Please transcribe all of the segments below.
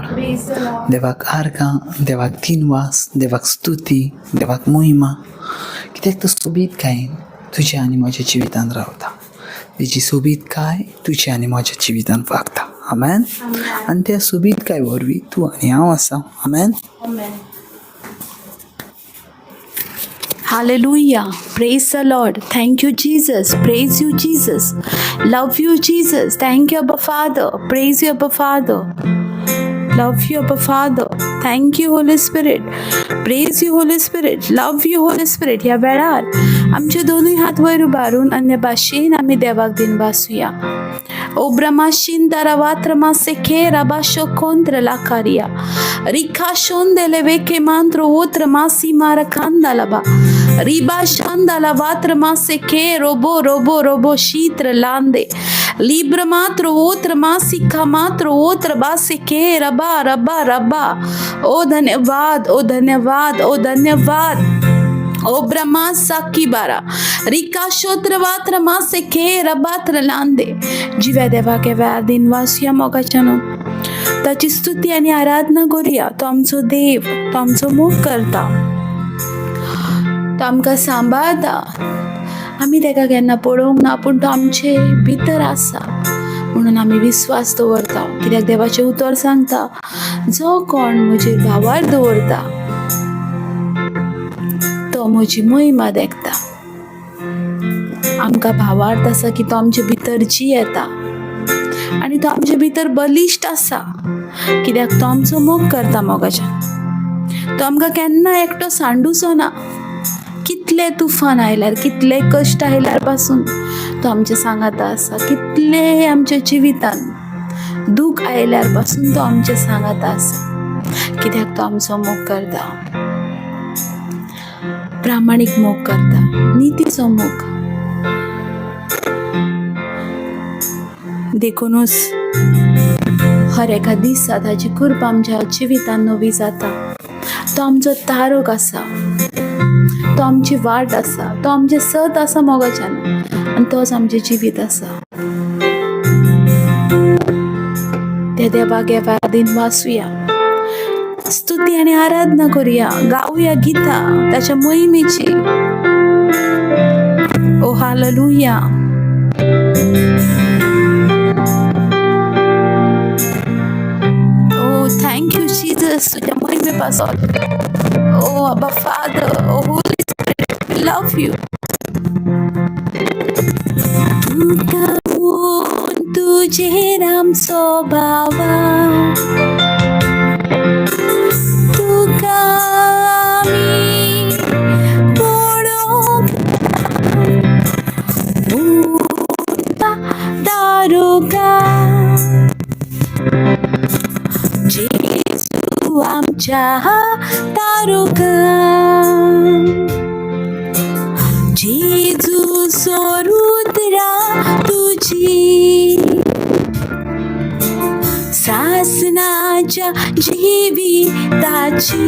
Lord. देवाक आर्गां, देवाक तिनवास, देवाक स्तुती, देवाक महिमा. कित्याक तो सोबीतकायेन तुज्या आनी म्हज्या जिवितान रावता. तेजी सोबीतकाय तुज्या आनी म्हज्या जिवितान वागता. आमेन. आनी त्या सोबीतकाय वरवीं तूं आनी हांव आसा. आमेन. Hallelujah. Praise the Lord. Thank you, Jesus. Praise you, Jesus. Love you, Jesus. Thank you, Abba Father. Praise you, Abba Father. Love you, Abba Father. Thank you, Holy Spirit. Praise you, Holy Spirit. Love you, Holy Spirit. ह्या वेळार आमचे दोनूय हात वयर उबारून अन्य भाशेन आमी देवाक दिन वासूया. O bramashin daravatram seke rabasho contra la caria. Ricashon de leve que mantro otra masi maracandalaba. Riba shandala vatra maseke robo shitra lande. Libra matro otra masi kamatro otra baseke raba. O dhanyavad. O Brahma साकी बारा रिका शोत्र वात्र मासे के रबात्र लांदे. जिव्या देवा के वेळार दिन वासूया मोगाच्यान ताची स्तुती आनी आराधना करूया. तो आमचो देव, तो आमचो मोग करता, तो आमकां सांबाळता. आमी तेका केन्ना पळोवंक ना, पूण तो आमचे भितर आसा म्हणून आमी विश्वास दवरता. कित्याक देवाचें उतर सांगता, जो कोण म्हजेर भावार दवरता तो म्हजी महिमा देखता. आमकां भावार्थ आसा की तो आमचे भितर येता आनी तो आमचे भितर बलिश्ट आसा. कित्याक तो आमचो मोग करता मोगाच्यान. तो आमकां केन्ना एकटो सांडूचो ना. कितले तुफान आयल्यार, कितले कश्ट आयल्यार पासून तो आमच्या सांगाता आसा. कितले आमच्या जिवितान दूख आयल्यार पासून तो आमच्या सांगाता आसा. कित्याक तो आमचो मोग करता, प्रामाणिक मोग करता, नितीचो मोग. देखूनच हर एका दिसा ताची कृपा आमच्या जिवितान नवी जाता. तो आमचो तारोक आसा, तो आमची वाट आसा, तो आमचे सत आसा मोगाच्यान आनी तोच आमचे जिवीत आसा. त्या देवाक ह्या दिन वासूया, स्तुती आणि आराधना करूया, गाऊया गीता त्याच्या महिमेची. O hallelujah. O thank you Jesus तुझ्या महिमेपासून. O Abba Father, O Holy Spirit, we love you. तुझे नाम स्वभावा जेजू आमच्या तारुका, जेजू सोरुद्रा तुझी सासनाच्या जीविताची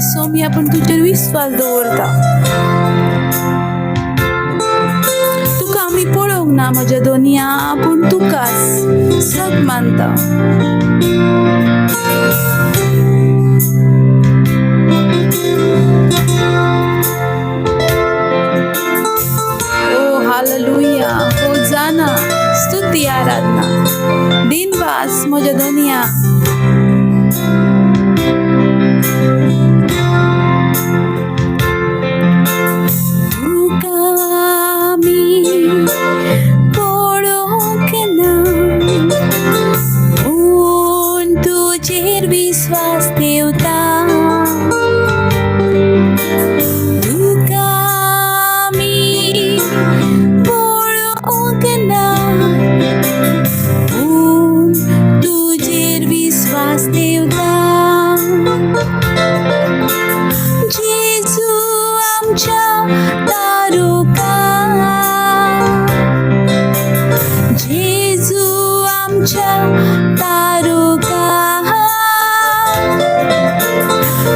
सोमी आपण तुझ्यावर विश्वास दवरता. तुका आमी पळोवंक ना म्हज्या दोनिया, पूण तुकाच सत मानता. ओ हालेलुया, होसाना, स्तुती आराधना, दिनवास म्हज्या दोनिया.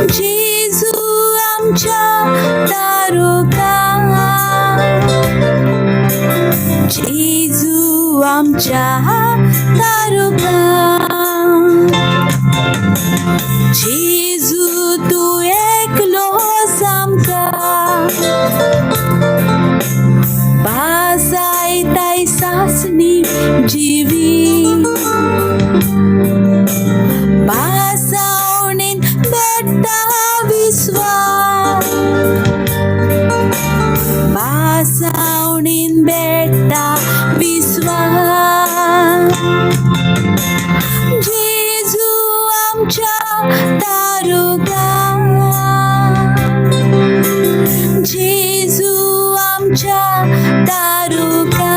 जेजू आमच्या तारुका, जेजू आमच्या तारुका, जेजू तू एकलोच आमका बासायताय सासनी जिवी, बासावणेन बेट्टा विश्वास, बासावणेन बेट्टा विश्वास, जेजू आमच्या तारुका, जेजू आमच्या तारुका,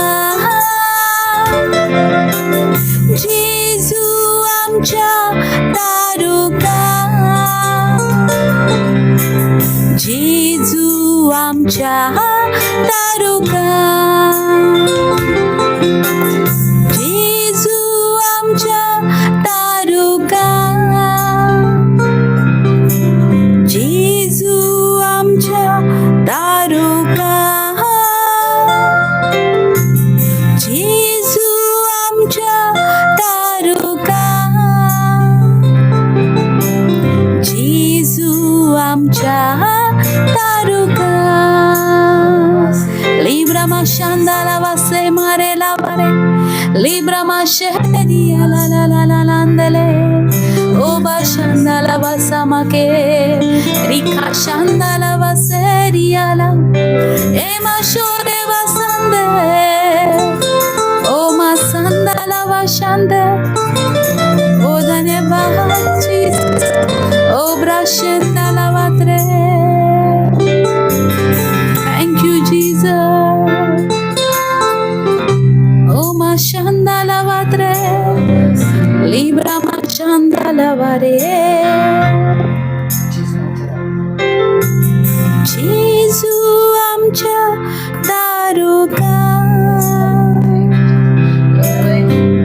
जेजू आमच्या तारुका, जेजू आमच्या तारुका, जेजू आमच्या तारुका, जेजू आमच्या तारुका, जेजू आमच्या तारुका, जेजू आमच्या तारुका. Librama shandala vase mare la vare, Librama shehedia la la la la landele, Oba shandala vasamake, Rika shandala vaseria la, Ema shore vasande, Oma sandala vashande, Odane vachis, Obra shendala vatre. Thank you, Jesus. Oh, ma shandala vatre, libra ma shandala vare. Jesu amcha taruka,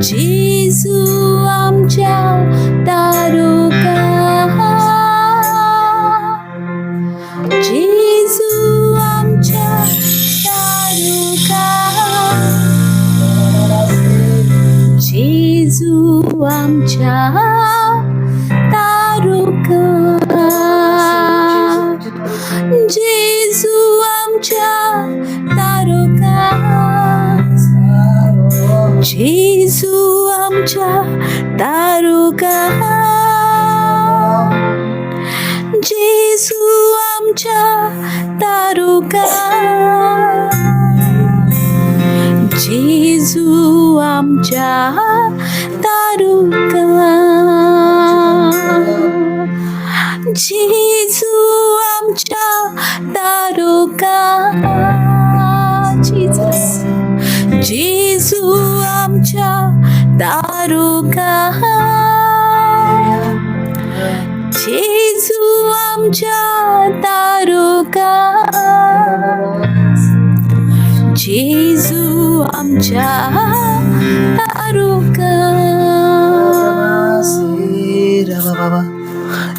Jesu amcha taruka, जेजू आमच्या तारुका, जेजू आमच्या तारुका, जेजू आमच्या तारुका, जेजू आमच्या तारुका, जेजू आमच्या तारुका, जेजू आमच्या तारुका, जेजू आमच्या तारुका, जीसस, जेजू आमच्या तारुका, जेजू आमच्या तारुका, जेजू आमच्या तारुका,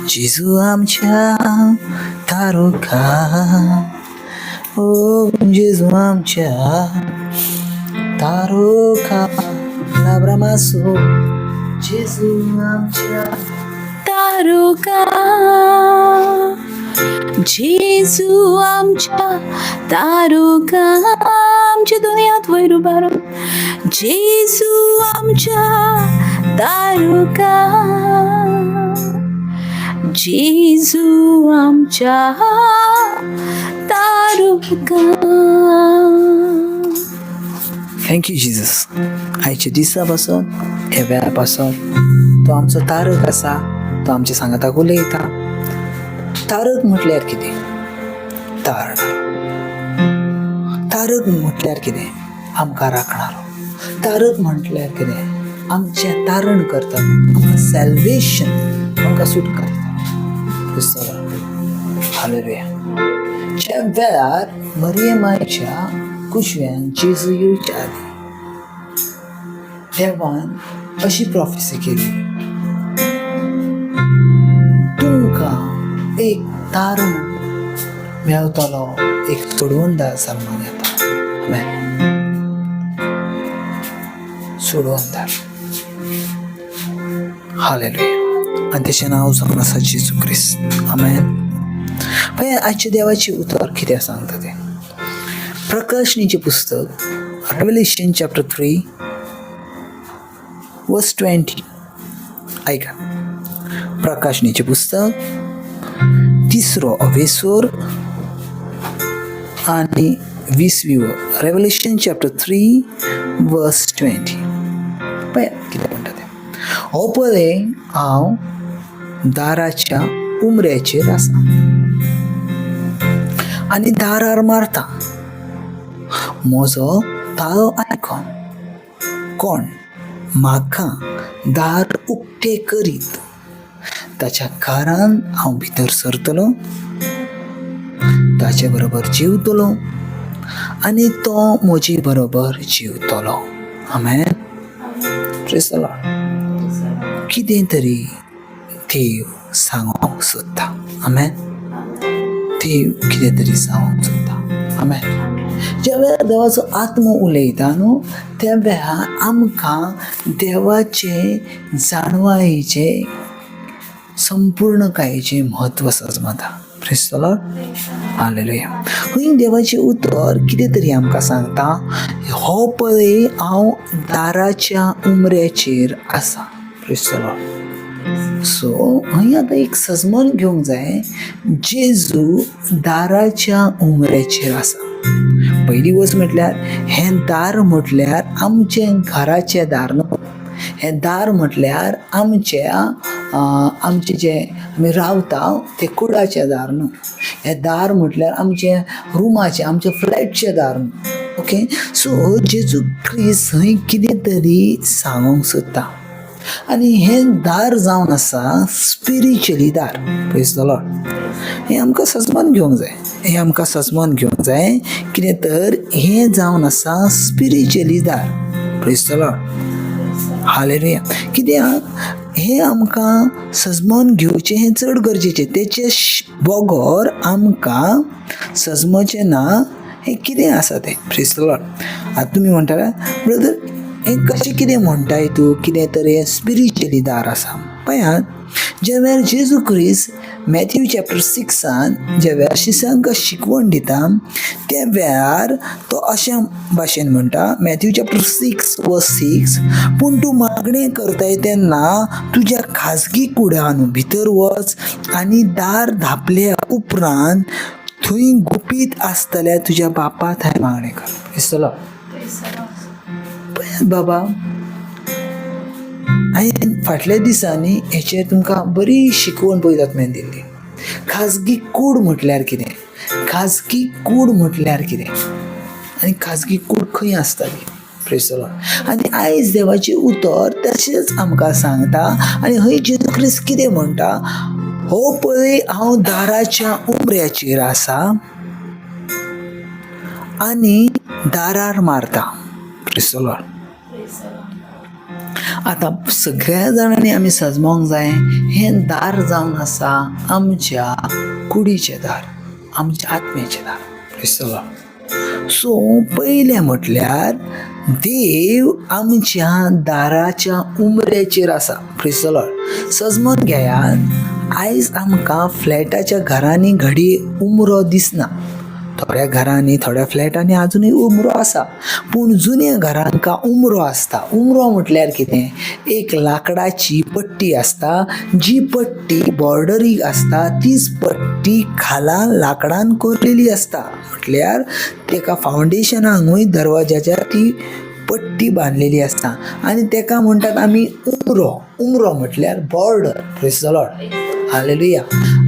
जेजू आमच्या तारुका, ओ जेजू आमच्या तारुका, लाब्रामासो, जेजू आमच्या तारुका, जेजू आमच्या तारुका, आमची दुनियात वैर उभारून, जेजू आमच्या तारुका, जेजू आमच्या तारुका. Thank you Jesus. आयच्या दिसापासून ह्या वेळापासून तो आमचो तारक आसा, तो आमच्या सांगाताक उलयता. तारक म्हटल्यार कितें? तारण. तारक म्हटल्यार कितें? आमकां राखणारो. तारक म्हटल्यार कितें? आमचें तारण करता, आमकां सॅल्वेशन, आमकां सुटका दिता. हालेलुया. ज्या वेळार मरियमाच्या कुशव्यान जेजू येवच्या आदी देवान अशी प्रॉफेसी केली, तुमकां दार मेळतलो एक सोडवणदार सन्मान येता. आमेन. सोडवणदार. हालेलुया. आणि त्याचे नाव जावन आसा जेजू ख्रिस्त. आमेन. पण आजच्या देवाची उतर कितें सांगता ते प्रकाशनीचे पुस्तक रेव्हलेशन चॅप्टर 3 वर्स 20. ऐका. प्रकाशनीचे पुस्तक 3 अवेसोर आणि 20 रेव्हलेशन चॅप्टर 3 वर्स 20. पळय कितें म्हणटा ते. हो पळय हांव दाराच्या उमऱ्याचेर आसा आनी दारार मारता. म्हजो ताळो आयकोन कोण म्हाका दार उक्तें करीत ताच्या कारान हांव भितर सरतलो, ताचे बरोबर जेवतलो आनी तो म्हजे बरोबर जेवतलो. आमेन. Praise the Lord. कितें तरी देव सांगूंक सोदता. आमेन. देव कितें तरी सांगूंक सोदता. आमेन. ज्या वेळार देवाचो आत्मो उलयता न्हू त्या वेळार आमकां देवाचे जाणवायेचे संपूर्णकायेचे म्हत्व समजता. Praise the Lord. हालेलुया. खंय देवाचें उतर कितें तरी आमकां सांगता. हो पळय हांव दाराच्या उमऱ्याचेर आसा. Praise the Lord. सो खंय आतां एक सजमन घेवंक जाय. जेजू दाराच्या उमऱ्याचेर आसा. पयली वस्त म्हटल्यार हें दार म्हटल्यार आमचें घराचें दार न्हू. हें दार म्हटल्यार आमचें जें आमी रावता तें कुडाचें दार न्हू. हें दार म्हटल्यार आमचें रुमाचें आमच्या फ्लॅटचें दार न्हू. ओके. सो जेजू ख्रिस्त थंय कितें तरी सांगूंक सोदता आनी हें दार जावन आसा स्पिरिच्युअली दार. Praise the Lord. हें आमकां सजमन घेवंक जाय. हें आमकां सजमन घेवंक जाय कितें तर हें जावन आसा स्पिरिच्युअली दार. Praise the Lord. हालेलुया. कित्याक हें आमकां सजमन घेवचें हें चड गरजेचें. तेचे बगर आमकां सजमचें ना हें कितें आसा तें. Praise the Lord. आतां तुमी म्हणटाले ब्रदर हें कशें कितें म्हणटाय तूं कितें तर हें स्पिरिच्युअली दार आसा. पळयात ज्या वेळार जेजू ख्रिस्त मॅथ्यू चॅप्टर 6 ज्या वेळार शिसांक शिकवण दिता त्या वेळार तो अशा भाशेन म्हणटा. मॅथ्यू चॅप्टर 6 वर्स 6. पूण तूं मागणें करताय तेन्ना तुज्या खाजगी कुड्यान भितर वच आनी दार धापल्या उपरांत थंय गुपीत आसतल्या तुज्या बापा थंय मागणें कर. दिसतलो बाबा. हांवें फाटल्या दिसांनी हेचेर तुमकां बरी शिकवण पळयतात मेन दिल्ली. खाजगी कूड म्हटल्यार कितें. खाजगी कूड म्हटल्यार कितें आनी खाजगी कूड खंय आसताली. Praise the Lord. आनी आयज देवाचें उतर तशेंच आमकां सांगता. आनी हय जेजू ख्रिस्त कितें म्हणटा. हो पळय हांव दाराच्या उमऱ्याचेर आसा आनी दारार मारता. Praise the Lord. आतां सगळ्या जाणांनी आमी सजमोंक जाय हें दार जावन आसा आमच्या कुडीचें दार, आमच्या आत्म्याचें दार. Praise the Lord. सो पयलें म्हटल्यार देव आमच्या दाराच्या उमऱ्याचेर आसा. Praise the Lord. सजमोन घेयात आयज आमकां फ्लॅटाच्या घरांनी घडी उमरो दिसना. थोड्या घरांनी थोड्या फ्लॅटांनी आजुनूय उमरो आसा पूण जुन्या घरांका उमरो आसता. उमरो म्हटल्यार कितें. एक लाकडाची पट्टी आसता जी पट्टी बॉर्डरीक आसता. तीच पट्टी खाला लाकडान कोरलेली आसता. म्हटल्यार तेका फावंडेशनांकूय दरवाजाच्या ती पट्टी बांदलेली आसता आनी तेका म्हणटात आमी उमरो. उमरो म्हटल्यार border. Praise the Lord. Hallelujah.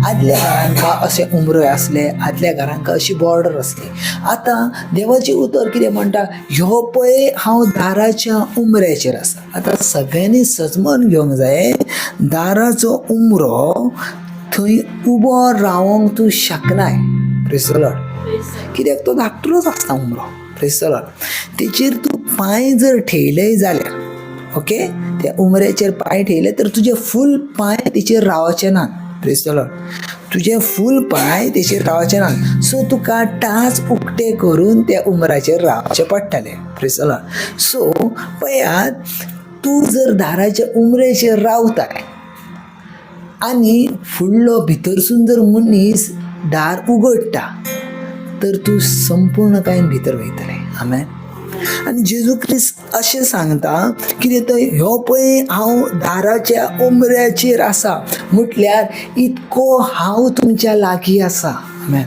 आदल्या घरांका अशे उमरो आसले. आदल्या घरांका अशी बॉर्डर आसली. आतां देवाचें उतर कितें म्हणटा. ह्यो पळय हांव दाराच्या उमऱ्याचेर आसा. आतां सगळ्यांनी सजमन घेवंक जाय दाराचो उमरो थंय उबो रावंक तूं शकनाय. Praise the Lord. कित्याक तो धाकटुलोच आसता उमरो. Praise the Lord. तेचेर तूं पांय जर ठेयलेय जाल्यार ओके त्या उमऱ्याचेर पांय ठेयले तर तुजे फूल पांय तेचेर रावचे ना. Praise the Lord. तुझे फूल पाय तेचेर रावचे ना. सो तुका टाच उक्ते करून त्या उमराचेर रावचे पडटले. Praise the Lord. सो पळयात, तूं जर दाराच्या उमरेचेर रावताय आनी फुडलो भितरसून जर मनीस दार उगडटा तर तूं संपूर्णकायेन भितर वयतले. आमेन. आनी जेजू क्रिस्त अशें सांगता कितें तर ह्यो पळय हांव दाराच्या उमऱ्याचेर आसा, म्हटल्यार इतको हांव तुमच्या लागीं आसा. आमेन.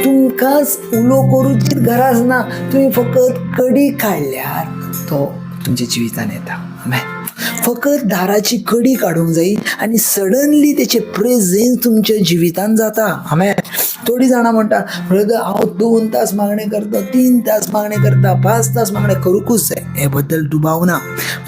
तुमकांच उलो करूची गरज ना, तुमी फकत कडी काडल्यार तो तुमच्या जिवितान येता. आमेन. फकत दाराची कडी काडूंक जायी आनी सडनली तेचे प्रेझेन्स तुमच्या जिवितान जाता. आमेन. थोडी जाणां म्हणटा, ब्रदर हांव 2 तास मागणें करता, 3 तास मागणें करता, 5 तास मागणें करूंकूच जाय. हे बद्दल दुबाव ना.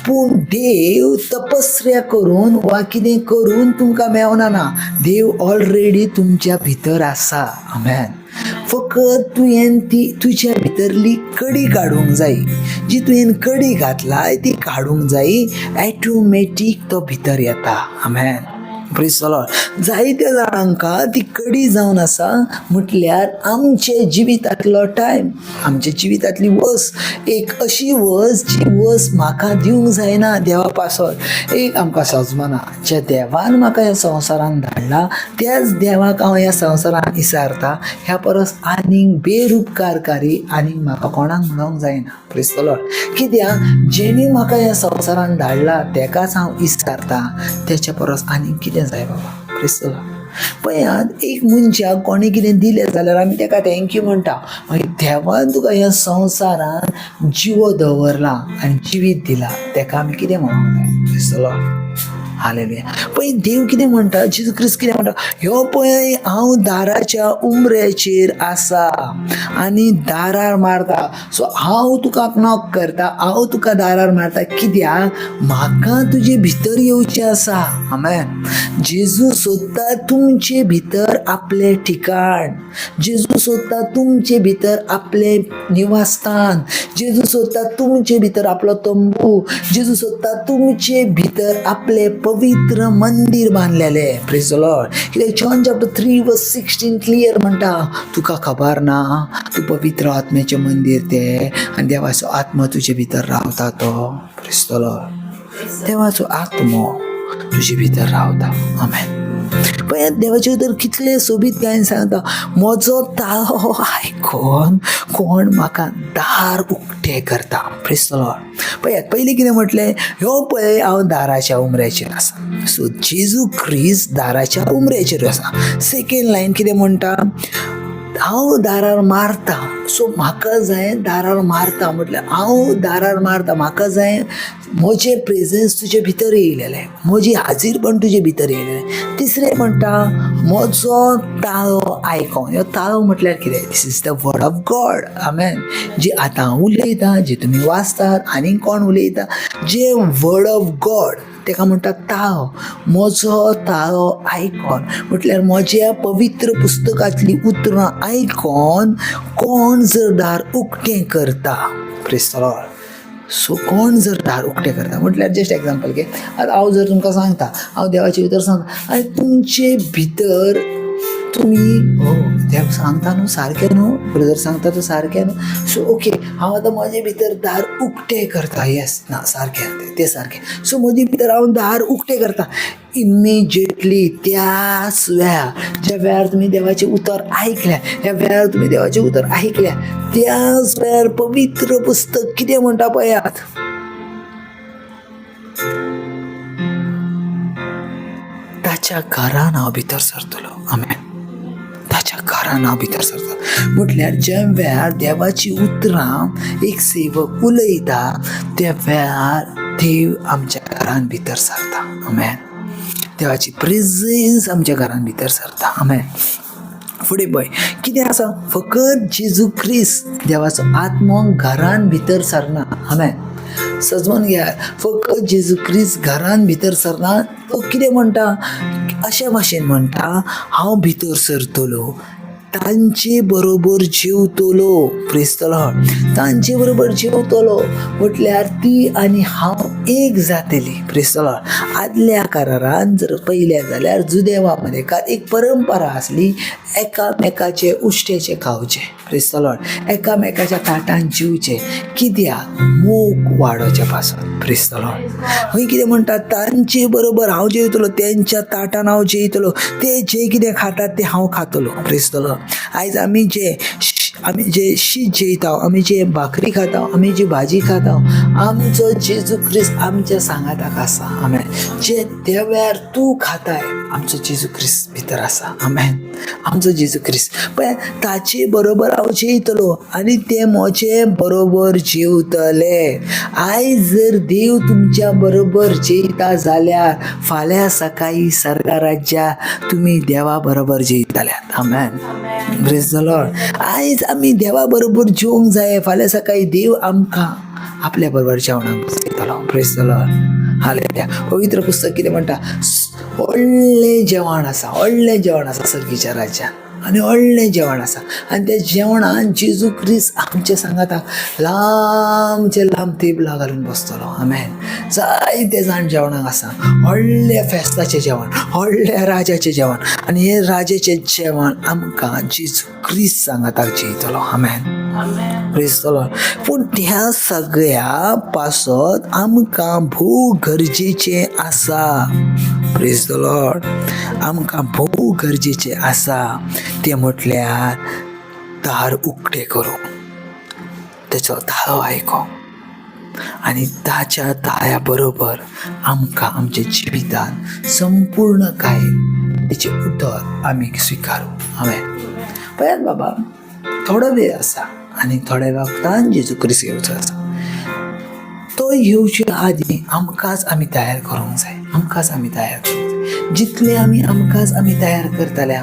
पूण देव तपस्या करून वा कितें करून तुमकां मेवना ना. देव ऑलरेडी तुमच्या भितर आसा. आमेन. फकत तुवें ती तुज्या भितरली कडी काडूंक जाय. जी तुवें कडी घातलाय ती काडूंक जाय. ऑटोमॅटीक तो भितर येता. आमेन. Praise the Lord. जायत्या जाणांका ती कडी जावन आसा, म्हटल्यार आमचे जिवितांतलो टायम, आमच्या जिवितांतली वस, एक अशी वस जी वस म्हाका दिवंक जायना देवा पासत. एक आमकां सजमना, ज्या देवान म्हाका ह्या संवसारान धाडला त्याच देवाक हांव ह्या संवसारान इसारता. ह्या परस आनीक बेरुपकारकारी आनीक म्हाका कोणाक म्हणूंक जायना. Praise the Lord. कित्याक जेणी म्हाका ह्या संवसारान धाडला तेकाच हांव इसारता. त्याच्या परस आनीक कितें जाय बाबा. Praise the Lord. पळयात, एक मनशाक कोणी कितें दिलें जाल्यार आमी तेका थँक्यू म्हणटा. मागीर देवान तुका ह्या संवसारान जिवो दवरला आनी जिवीत दिला, तेका आमी कितें म्हणूंक जाय. Praise the Lord. हालेलुया. पळय देव कितें म्हणटा, जेजू क्रिस्त कितें म्हणटा, ह्यो पळय हांव दाराच्या उमऱ्याचेर आसा आनी दारार मारता. सो हांव तुका नॉक करता, हांव तुका दारार मारता. कित्याक म्हाका तुजे भितर येवचें आसा. आमेन. जेजू सोदता तुमचे भितर आपले ठिकाण. जेजू सोदता तुमचे भितर आपले निवासस्थान. जेजू सोदता तुमचे भितर आपलो तंबू. जेजू सोदता तुमचे भितर आपले पवित्र मंदिर बांधलेले. Praise the Lord. कित्याक जॉन चॅप्टर 3:16 क्लियर म्हणटा, तुका खबर ना तू पवित्र आत्म्याचे मंदिर ते आनी देवाचो आत्मा तुजे भितर रावता तो. Praise the Lord. देवाचो आत्मो तुजे भितर रावता. आमेन. पळय देवाचे भितर कितले सोबीत गायन सांगता, म्हजो ताळो आयकून कोण म्हाका दार उक्ते करता. Praise the Lord. पळयात, पयलीं कितें म्हटलें, ह्यो पळय हांव दाराच्या उमऱ्याचेर आसा. सो जेजू क्रिस्त दाराच्या उमऱ्याचेर आसा. सेकेंड लायन कितें म्हणटा, हांव दारार मारता. सो म्हाका जाय दारार मारता, म्हटल्यार हांव दारार मारता, म्हाका जाय म्हजें प्रेझेन्स तुजे भितर येयलेलें, म्हजी हाजीरपण तुजे भितर येयलेलें. तिसरें म्हणटा, म्हजो ताळो आयको. ह्यो ताळो म्हटल्यार कितें, this is the word of God. Amen. जे आतां हांव उलयता, जे तुमी वाचतात, आनी कोण उलयता, जे वर्ड ऑफ गॉड तेका म्हणटा ताळो. म्हजो ताळो आयकोन म्हटल्यार म्हज्या पवित्र पुस्तकांतली उतरां आयकोन कोण जर दार उक्तें करता. Praise the Lord. सो कोण जर दार उक्तें करता म्हटल्यार जस्ट एग्जाम्पल घे. आतां हांव जर तुमकां सांगता, हांव देवाचे भितर सांगता आनी तुमचे भितर तुमी देव सांगता न्हू सारकें न्हू, ब्रदर सांगता तो सारकें न्हू. सो ओके, हांव आतां म्हजे भितर दार उक्तें करता. येस ना सारकें, तें सारकें. सो म्हजे भितर हांव दार उक्तें करता. इमिजिएटली त्याच वेळार, ज्या वेळार तुमी देवाचें उतर आयकल्या, त्या वेळार तुमी देवाचें उतर आयकल्या, त्याच वेळार पवित्र पुस्तक कितें म्हणटा पळयात, ताच्या घरान हांव भितर सरतलो. आमेन. ताच्या घरान हांव भितर सरता. म्हटल्यार ज्या वेळार देवाची उतरां एक सेवक उलयता, त्या वेळार देव आमच्या घरान भितर सरता. आमेन. देवाची प्रेझेन्स आमच्या घरान भितर सरता. आमेन. फुडें पळय कितें आसा, फकत जेजू क्रिस्त देवाचो आत्मो घरान भितर सरना. आमेन. सजमून घ्या, फकत जेजू क्रिस्त घरान भितर सरना. तो कितें म्हणटा, अशे भाशेन म्हणटा, हांव भितर सरतलो, तांचे बरोबर जेवतलो. Praise the Lord. तांचे बरोबर जेवतलो म्हटल्यार ती आनी हांव एक जातली. Praise the Lord. आदल्या करारान जर पयल्या जाल्यार जुदेवामध्ये एक परंपरा आसली एकामेकाचे उश्टेचे खावचे. Praise the Lord. एकामेकाच्या ताटान जेवचे. कित्याक? मोग वाडोवचे पासून. Praise the Lord. खंय कितें म्हणटात, तांचे बरोबर हांव जेवतलो, तेंच्या ताटान हांव जेयतलो, ते जे कितें खातात ते हांव खातलो. Praise the Lord. आयज आमी जे शीत जेयता, आमी जे भाकरी खाता, आमी जी भाजी खाता, आमचो जेजू ख्रिस्त आमच्या सांगाताक आसा. आमेन. जे देव्यार तूं खाताय, आमचो जेजू ख्रिस्त भितर आसा. आमेन. आमचो जेजू ख्रिस्त पळय, ताचे बरोबर हांव जेयतलो आनी ते म्हजे बरोबर जेवतले. आयज जर देव तुमच्या बरोबर जेयता जाल्यार फाल्यां सकाळी सर्गा राज्यात तुमी देवा बरोबर जेयतल्यात. आमेन. Praise the Lord. आयज आमी देवा बरोबर जेवंक जाय. फाल्यां सकाळी देव आमकां आपल्या बरोबर जेवणाक बसयतलो. Praise the Lord. हालेलुया. पवित्र पुस्तक कितें म्हणटा, व्हडलें जेवण आसा, व्हडलें जेवण आसा सर्गीच्या राज्यात आनी व्हडलें जेवण आसा. आनी त्या जेवणान जेजू ख्रिस्त आमच्या सांगाताक लांबचे लांब तेबलां घालून बसतलो. आमेन. जायते जाण जेवणाक आसा. व्हडल्या फेस्ताचें जेवण, व्हडल्या राजाचें जेवण. आनी हे राजाचें जेवण आमकां जेजू ख्रिस्त सांगाताक जेयतलो. आमेन. Praise the Lord. पूण ह्या सगळ्या पासत आमकां भोव गरजेचें आसा. Praise the Lord. आमकां भोव गरजेचें आसा तें म्हटल्यार दार उक्तें करूंक, तेचो दाळो आयकोवप आनी ताच्या दाळ्या बरोबर आमकां आमच्या जिवितांत संपूर्ण काय तेचे उतर आमी स्विकारूं. आमेन. पळयात बाबा, थोडो वेळ आसा आनी थोड्या वक्तान जेजू ख्रिस्त येवचो आसा. तो येवच्या आदीं आमकांच आमी तयार करूंक जाय. आमकांच आमी तयार करूंक जाय. जितले आमकांच आमी तयार करतल्या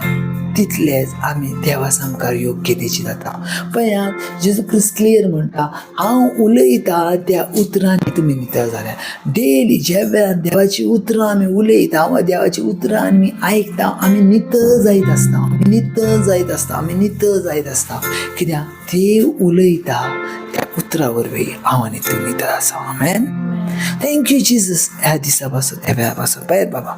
तितलेच आमी देवा सामकार योग्य तेची जाता. पळयात, जेजू ख्रिस्त क्लियर म्हणटा, हांव उलयता त्या उतरांनी तुमी नितळ जाल्या. डेली ज्या वेळार देवाची उतरां आमी उलयता वा देवाची उतरां आमी आयकता, आमी नितळ जायत आसता. आमी नितळ जायत आसता. आमी नितळ जायत आसता. कित्याक देव उलयता त्या उतरां वरवीं हांव आनी तूं नितळ आसा. आमेन. Thank you Jesus. ह्या दिसा पासून ह्या वेळा पासून पळयात बाबा,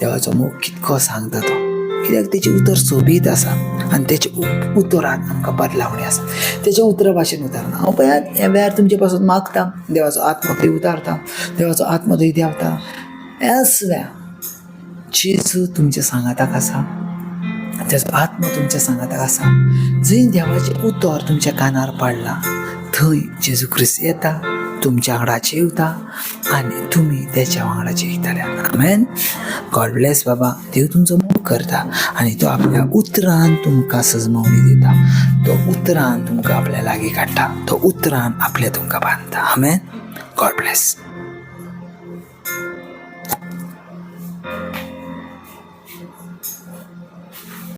देवाचो मोग कितको सांगता तो. कित्याक तेची उतर सोबीत आसा आनी तेच्या उतरान आमकां बदलावणी आसा. तेच्या उतरा भाशेन उतरना. हांव पळयात ह्या वेळार तुमचे पासून मागता, देवाचो आत्मो थंय उतारता, देवाचो आत्मो थंय देंवता. ह्याच वेळार जेजू तुमच्या सांगाताक आसा, तेचो आत्मो तुमच्या सांगाताक आसा. जंय देवाचें उतर तुमच्या कानार पडलां, थंय जेजू ख्रिस्त येता, तुमच्या वांगडा जेवता आनी तुमी तेच्या वांगडा जेयतल्या. आमेन. गॉड ब्लेस बाबा. देव तुमचो मोग करता आनी तो आपल्या उतरान तुमकां सजमवणी दिता. तो उतरान तुमकां आपल्या लागीं काडटा. तो उतरान आपल्या तुमकां बांदता. आमेन. God bless.